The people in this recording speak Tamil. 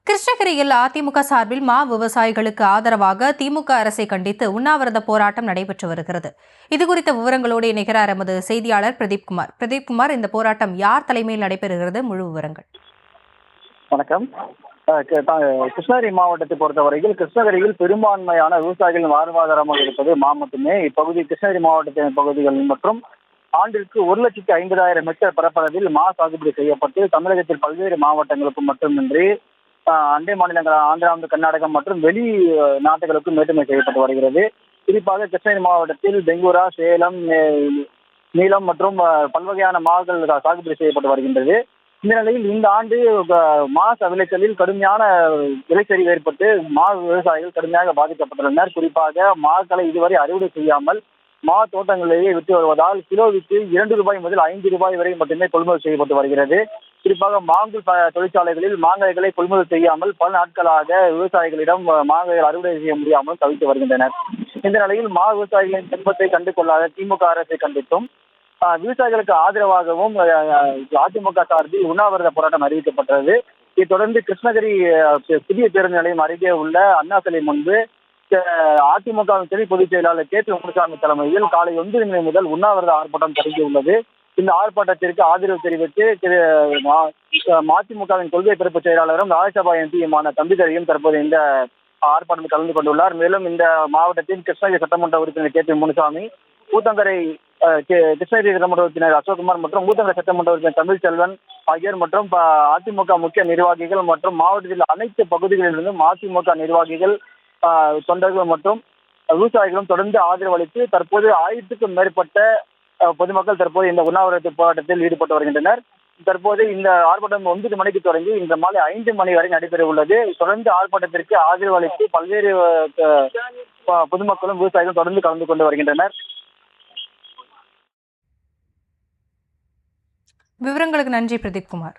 கிருஷ்ணகிரியில் அதிமுக சார்பில் விவசாயிகளுக்கு ஆதரவாக திமுக அரசை கண்டித்து உண்ணாவிரத போராட்டம் நடைபெற்று வருகிறது. இதுகுறித்த விவரங்களோடு இணைகிறார் எமது செய்தியாளர் பிரதீப்குமார். இந்த போராட்டம் யார் தலைமையில் நடைபெறுகிறது? முழு விவரங்கள். வணக்கம். கிருஷ்ணகிரி மாவட்டத்தை பொறுத்தவரையில் கிருஷ்ணகிரியில் பெரும்பான்மையான விவசாயிகளின் வாழ்வாதாரமாக இருப்பது மட்டுமே. இப்பகுதி கிருஷ்ணகிரி மாவட்டத்தின் பகுதிகள் மற்றும் ஆண்டிற்கு 1,50,000 ஹெக்டேர் பரப்பளவில் சாகுபடி செய்யப்பட்டு தமிழகத்தில் பல்வேறு மாவட்டங்களுக்கு மட்டுமின்றி அண்டை மாநிலங்கள் ஆந்திரா, கர்நாடகம் மற்றும் வெளி நாட்டுகளுக்கும் ஏற்றுமதி செய்யப்பட்டு வருகிறது. குறிப்பாக கிருஷ்ணகிரி மாவட்டத்தில் பெங்களூரா, சேலம், நீலம் மற்றும் பல்வகையான மாகள் சாகுபடி செய்யப்பட்டு வருகின்றது. இந்த நிலையில் இந்த ஆண்டு விளைச்சலில் கடுமையான விளைச்சரிவு ஏற்பட்டு விவசாயிகள் கடுமையாக பாதிக்கப்பட்டுள்ளனர். குறிப்பாக மாக்களை இதுவரை அறுவடை செய்யாமல் தோட்டங்களிலேயே விட்டு வருவதால் கிலோவிற்கு 2 ரூபாய் முதல் 5 ரூபாய் வரை மட்டுமே கொள்முதல் செய்யப்பட்டு வருகிறது. குறிப்பாக மாங்குள் தொழிற்சாலைகளில் மாங்காய்களை கொள்முதல் செய்யாமல் பல நாட்களாக விவசாயிகளிடம் மாங்காய்கள் அறுவடை செய்ய முடியாமல் தவித்து வருகின்றனர். இந்த நிலையில் விவசாயிகளின் துன்பத்தை கண்டு கொள்ளாத திமுக அரசை கண்டித்தும் விவசாயிகளுக்கு ஆதரவாகவும் அதிமுக சார்பில் உண்ணாவிரத போராட்டம் அறிவிக்கப்பட்டது. இதைத் தொடர்ந்து கிருஷ்ணகிரி புதிய பேருந்து நிலையம் அருகே உள்ள அண்ணா சிலை முன்பு அதிமுக துணை பொதுச் செயலாளர் கே. முனுசாமி தலைமையில் காலை 9 மணி முதல் உண்ணாவிரத ஆர்ப்பாட்டம் தொடங்கியுள்ளது. இந்த ஆர்ப்பாட்டத்திற்கு ஆதரவு தெரிவித்து மதிமுகவின் கொள்கை பிறப்பு செயலாளரும் ராஜ்யசபா எம்பியுமான தம்பிதுரையும் தற்போது இந்த ஆர்ப்பாட்டத்தில் கலந்து கொண்டுள்ளார். மேலும் இந்த மாவட்டத்தில் கிருஷ்ணகிரி சட்டமன்ற உறுப்பினர் கே. முனுசாமி, ஊத்தங்கரை கிருஷ்ணகிரி சட்டமன்ற உறுப்பினர் அசோக்குமார் மற்றும் ஊத்தங்கரை சட்டமன்ற உறுப்பினர் தமிழ்ச்செல்வன் ஆகியோர் மற்றும் அதிமுக முக்கிய நிர்வாகிகள் மற்றும் மாவட்டத்தில் அனைத்து பகுதிகளிலிருந்தும் அதிமுக நிர்வாகிகள், தொண்டர்கள் மற்றும் விவசாயிகளும் தொடர்ந்து ஆதரவு அளித்து தற்போது 1000க்கும் மேற்பட்ட பொதுமக்கள் தற்போது இந்த உண்ணாவிரத போராட்டத்தில் ஈடுபட்டு வருகின்றனர். தற்போது இந்த ஆர்ப்பாட்டம் 9 மணிக்கு தொடங்கி இந்த மாலை 5 மணி வரை நடைபெற உள்ளது. தொடர்ந்து ஆர்ப்பாட்டத்திற்கு ஆதரவு அளித்து பல்வேறு பொதுமக்களும் விவசாயிகளும் தொடர்ந்து கலந்து கொண்டு வருகின்றனர். விவரங்களுக்கு நன்றி பிரதீப்குமார்.